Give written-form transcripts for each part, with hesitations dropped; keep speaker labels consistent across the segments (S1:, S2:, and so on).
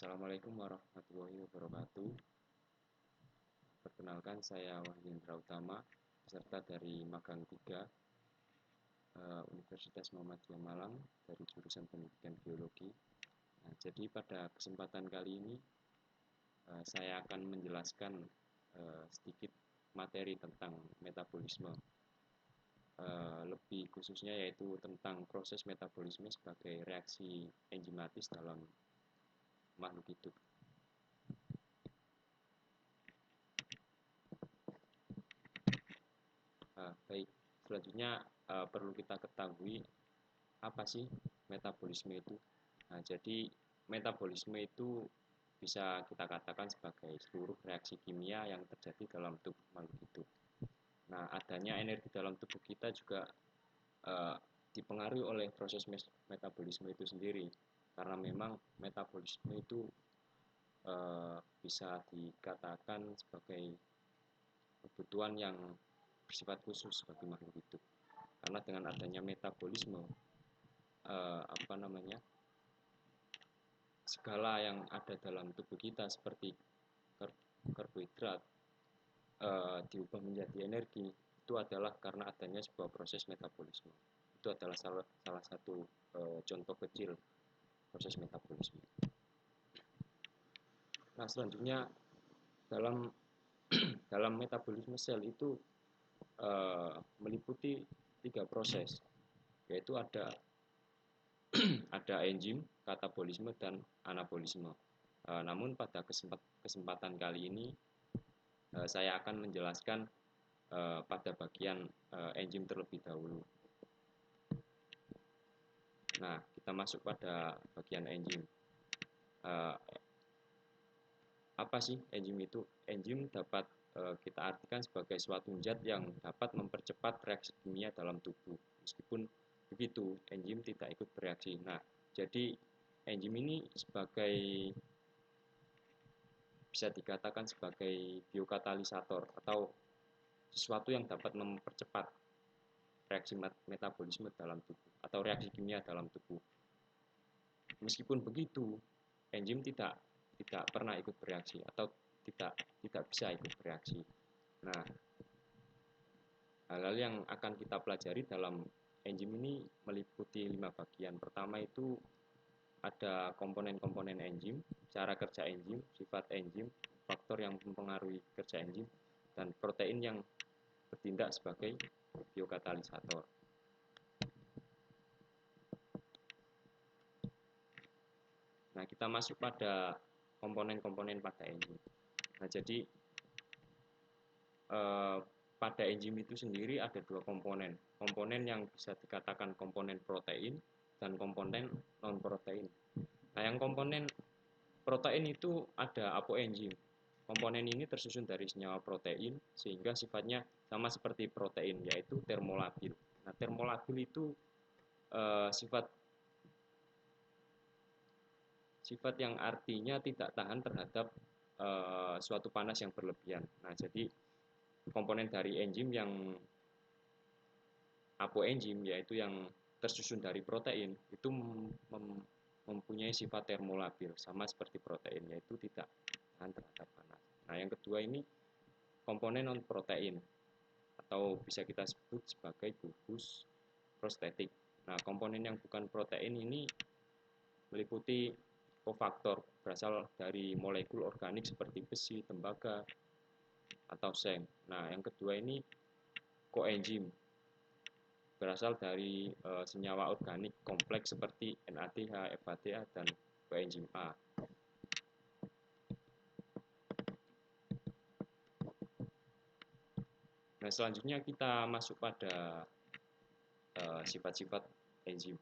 S1: Assalamualaikum warahmatullahi wabarakatuh. Perkenalkan, saya Wahyendra Utama, peserta dari Magang 3 Universitas Muhammadiyah Malang dari jurusan Pendidikan Biologi. Nah, jadi pada kesempatan kali ini saya akan menjelaskan sedikit materi tentang metabolisme, lebih khususnya yaitu tentang proses metabolisme sebagai reaksi enzimatis dalam makhluk hidup. Baik, selanjutnya perlu kita ketahui apa sih metabolisme itu. Nah, jadi metabolisme itu bisa kita katakan sebagai seluruh reaksi kimia yang terjadi dalam tubuh makhluk hidup. Nah, adanya energi dalam tubuh kita juga dipengaruhi oleh proses metabolisme itu sendiri, karena memang metabolisme itu bisa dikatakan sebagai kebutuhan yang bersifat khusus bagi makhluk hidup. Karena dengan adanya metabolisme, segala yang ada dalam tubuh kita seperti karbohidrat diubah menjadi energi, itu adalah karena adanya sebuah proses metabolisme. Itu adalah salah satu contoh kecil proses metabolisme. Nah, selanjutnya dalam metabolisme sel itu meliputi 3 proses, yaitu ada enzim, katabolisme, dan anabolisme. Namun pada kesempatan kali ini saya akan menjelaskan pada bagian enzim terlebih dahulu. Nah, kita masuk pada bagian enzim. Apa sih enzim itu? Enzim dapat kita artikan sebagai suatu zat yang dapat mempercepat reaksi kimia dalam tubuh. Meskipun begitu, enzim tidak ikut bereaksi. Nah, jadi enzim ini bisa dikatakan sebagai biokatalisator atau sesuatu yang dapat mempercepat reaksi metabolisme dalam tubuh atau reaksi kimia dalam tubuh. Meskipun begitu, enzim tidak pernah ikut bereaksi atau tidak bisa ikut bereaksi. Nah, hal-hal yang akan kita pelajari dalam enzim ini meliputi 5 bagian. Pertama itu ada komponen-komponen enzim, cara kerja enzim, sifat enzim, faktor yang mempengaruhi kerja enzim, dan protein yang bertindak sebagai biokatalisator. Nah, kita masuk pada komponen-komponen pada enzim. Nah, jadi pada enzim itu sendiri ada 2 komponen. Komponen yang bisa dikatakan komponen protein dan komponen non-protein. Nah, yang komponen protein itu ada apoenzim. Komponen ini tersusun dari senyawa protein sehingga sifatnya sama seperti protein, yaitu termolabil. Nah, termolabil itu sifat yang artinya tidak tahan terhadap suatu panas yang berlebihan. Nah, jadi komponen dari enzim yang apoenzim, yaitu yang tersusun dari protein, itu mempunyai sifat termolabil sama seperti protein, yaitu tidak tahan terhadap panas. Nah, yang kedua ini komponen non protein atau bisa kita sebut sebagai gugus prostetik. Nah, komponen yang bukan protein ini meliputi kofaktor berasal dari molekul organik seperti besi, tembaga, atau seng. Nah, yang kedua ini koenzim berasal dari senyawa organik kompleks seperti NADH, FADH, dan koenzim A. Nah, selanjutnya kita masuk pada sifat-sifat enzim.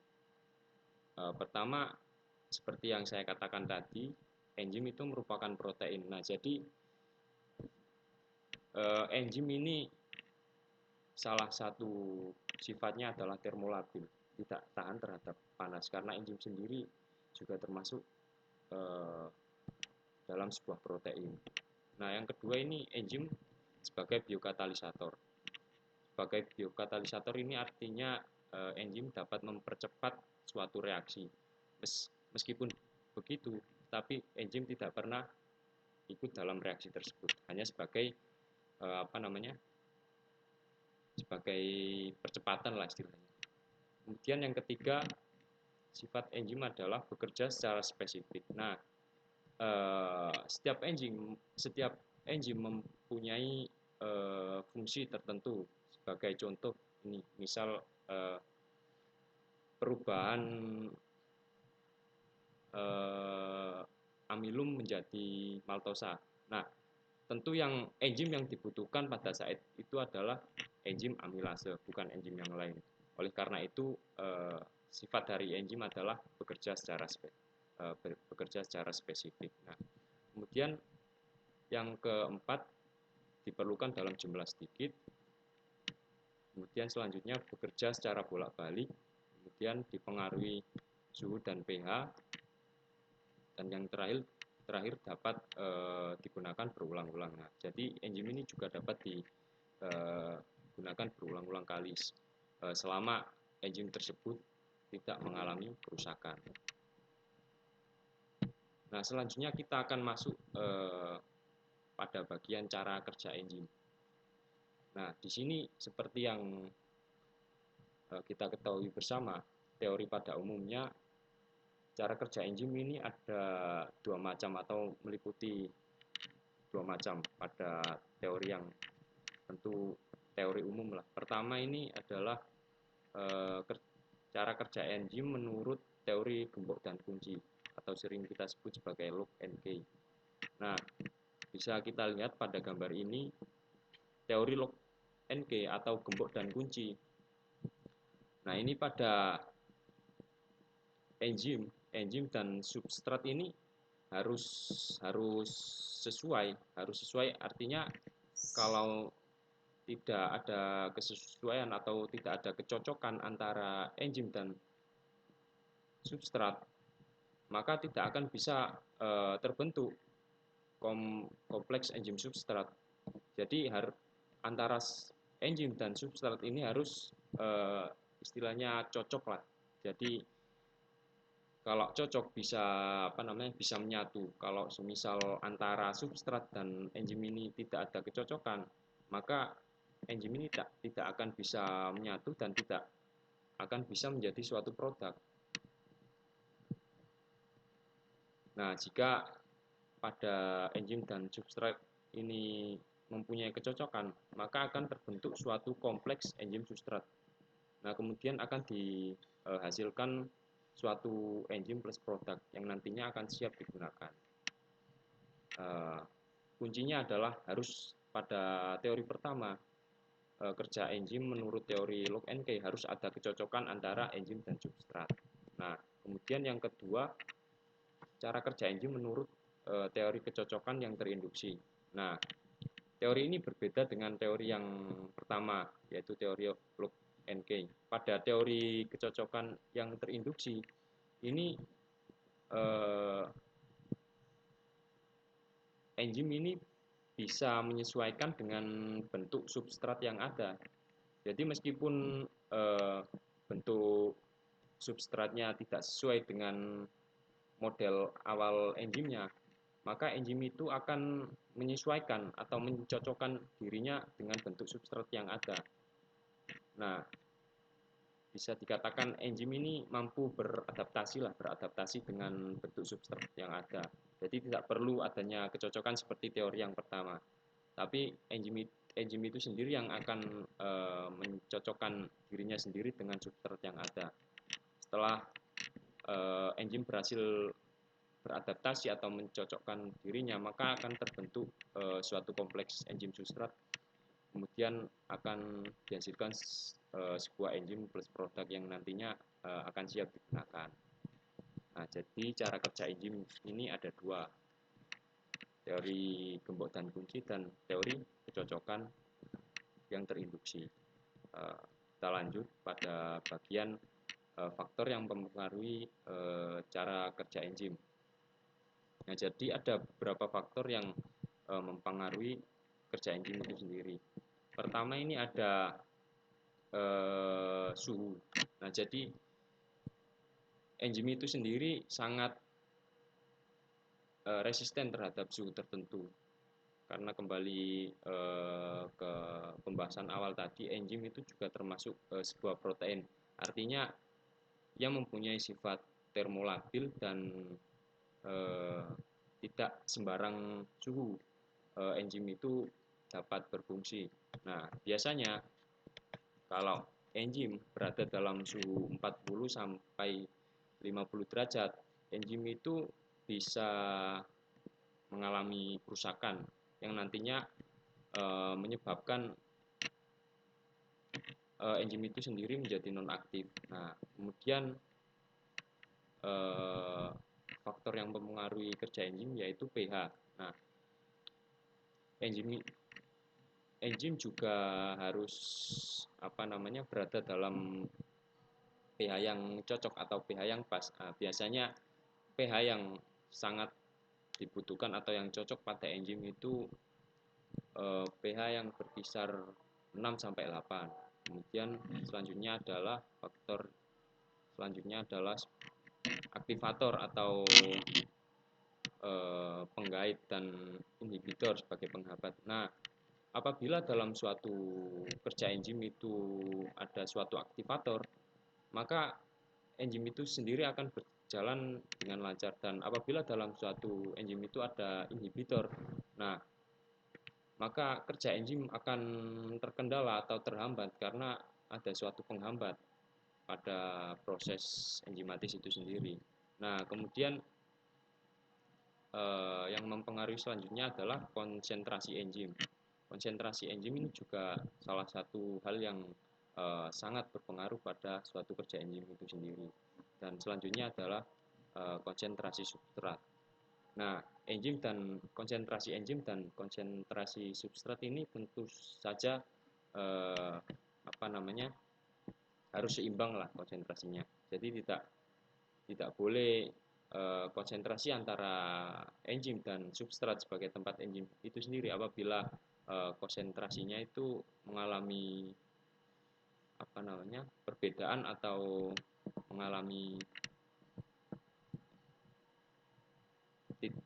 S1: Pertama, seperti yang saya katakan tadi, enzim itu merupakan protein. Nah, jadi enzim ini salah satu sifatnya adalah termolabil, tidak tahan terhadap panas, karena enzim sendiri juga termasuk dalam sebuah protein. Nah, yang kedua ini enzim sebagai biokatalisator. Sebagai biokatalisator ini artinya enzim dapat mempercepat suatu reaksi. Meskipun begitu, tetapi enzim tidak pernah ikut dalam reaksi tersebut, hanya sebagai sebagai percepatan lah istilahnya. Kemudian yang ketiga, sifat enzim adalah bekerja secara spesifik. Nah, setiap enzim mempunyai fungsi tertentu. Sebagai contoh ini, misal perubahan amilum menjadi maltosa. Nah, tentu enzim yang dibutuhkan pada saat itu adalah enzim amilase, bukan enzim yang lain. Oleh karena itu, sifat dari enzim adalah bekerja secara spesifik. Nah, kemudian yang keempat, diperlukan dalam jumlah sedikit. Kemudian selanjutnya bekerja secara bolak-balik. Kemudian dipengaruhi suhu dan pH. Dan yang terakhir dapat digunakan berulang-ulang. Nah, jadi enzim ini juga dapat digunakan berulang-ulang kali selama enzim tersebut tidak mengalami kerusakan. Nah, selanjutnya kita akan masuk pada bagian cara kerja enzim. Nah, di sini seperti yang kita ketahui bersama, teori pada umumnya cara kerja enzim ini ada dua macam atau meliputi dua macam pada teori yang tentu teori umum lah. Pertama ini adalah cara kerja enzim menurut teori gembok dan kunci atau sering kita sebut sebagai lock and key. Nah, bisa kita lihat pada gambar ini teori lock and key atau gembok dan kunci. Nah, ini pada enzim dan substrat ini harus sesuai artinya kalau tidak ada kesesuaian atau tidak ada kecocokan antara enzim dan substrat, maka tidak akan bisa terbentuk kompleks enzim substrat. Jadi antara enzim dan substrat ini harus istilahnya cocok lah. Jadi kalau cocok bisa bisa menyatu. Kalau semisal antara substrat dan enzim ini tidak ada kecocokan, maka enzim ini tidak akan bisa menyatu dan tidak akan bisa menjadi suatu produk. Nah, jika pada enzim dan substrat ini mempunyai kecocokan, maka akan terbentuk suatu kompleks enzim substrat. Nah, kemudian akan dihasilkan suatu enzim plus produk yang nantinya akan siap digunakan. Kuncinya adalah harus pada teori pertama, kerja enzim menurut teori lock and key harus ada kecocokan antara enzim dan substrat. Nah, kemudian yang kedua, cara kerja enzim menurut teori kecocokan yang terinduksi. Nah, teori ini berbeda dengan teori yang pertama, yaitu teori lock and key. Pada teori kecocokan yang terinduksi, ini enzim ini bisa menyesuaikan dengan bentuk substrat yang ada. Jadi meskipun bentuk substratnya tidak sesuai dengan model awal enzimnya, maka enzim itu akan menyesuaikan atau mencocokkan dirinya dengan bentuk substrat yang ada. Nah, bisa dikatakan enzim ini mampu beradaptasi dengan bentuk substrat yang ada. Jadi tidak perlu adanya kecocokan seperti teori yang pertama. Tapi enzim itu sendiri yang akan mencocokkan dirinya sendiri dengan substrat yang ada. Setelah enzim berhasil beradaptasi atau mencocokkan dirinya, maka akan terbentuk suatu kompleks enzim substrat. Kemudian akan dihasilkan sebuah enzim plus produk yang nantinya akan siap digunakan. Nah, jadi cara kerja enzim ini ada dua, teori gembok dan kunci dan teori kecocokan yang terinduksi. Kita lanjut pada bagian faktor yang mempengaruhi cara kerja enzim. Nah, jadi ada beberapa faktor yang mempengaruhi kerja enzim itu sendiri. Pertama ini ada suhu. Nah, jadi enzim itu sendiri sangat resisten terhadap suhu tertentu. Karena kembali ke pembahasan awal tadi, enzim itu juga termasuk sebuah protein. Artinya ia mempunyai sifat termolabil dan tidak sembarang suhu enzim itu dapat berfungsi. Nah, biasanya kalau enzim berada dalam suhu 40 sampai 50 derajat, enzim itu bisa mengalami kerusakan yang nantinya menyebabkan enzim itu sendiri menjadi nonaktif. Nah, kemudian faktor yang mempengaruhi kerja enzim yaitu pH. Nah, enzim juga harus berada dalam pH yang cocok atau pH yang pas. Nah, biasanya pH yang sangat dibutuhkan atau yang cocok pada enzim itu pH yang berkisar 6 sampai 8. Kemudian selanjutnya adalah aktivator atau penggait dan inhibitor sebagai penghambat. Nah, apabila dalam suatu kerja enzim itu ada suatu aktivator, maka enzim itu sendiri akan berjalan dengan lancar. Dan apabila dalam suatu enzim itu ada inhibitor, nah maka kerja enzim akan terkendala atau terhambat karena ada suatu penghambat pada proses enzimatis itu sendiri. Nah, kemudian yang mempengaruhi selanjutnya adalah konsentrasi enzim. Konsentrasi enzim ini juga salah satu hal yang sangat berpengaruh pada suatu kerja enzim itu sendiri. Dan selanjutnya adalah konsentrasi substrat. Nah, konsentrasi enzim dan konsentrasi substrat ini tentu saja harus seimbang lah konsentrasinya. Jadi tidak boleh konsentrasi antara enzim dan substrat sebagai tempat enzim itu sendiri apabila konsentrasinya itu mengalami perbedaan atau mengalami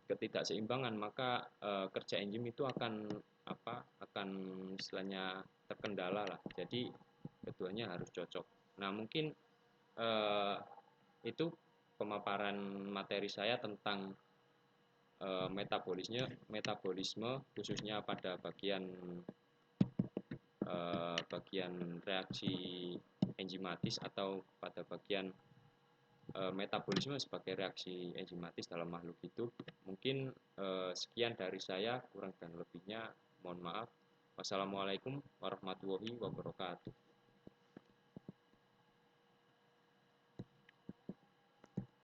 S1: ketidakseimbangan, maka kerja enzim itu akan istilahnya terkendala lah. Jadi keduanya harus cocok. Nah, mungkin itu pemaparan materi saya tentang metabolisme khususnya pada bagian reaksi enzimatis atau pada bagian metabolisme sebagai reaksi enzimatis dalam makhluk hidup. Mungkin sekian dari saya, kurang dan lebihnya mohon maaf. Wassalamualaikum warahmatullahi wabarakatuh.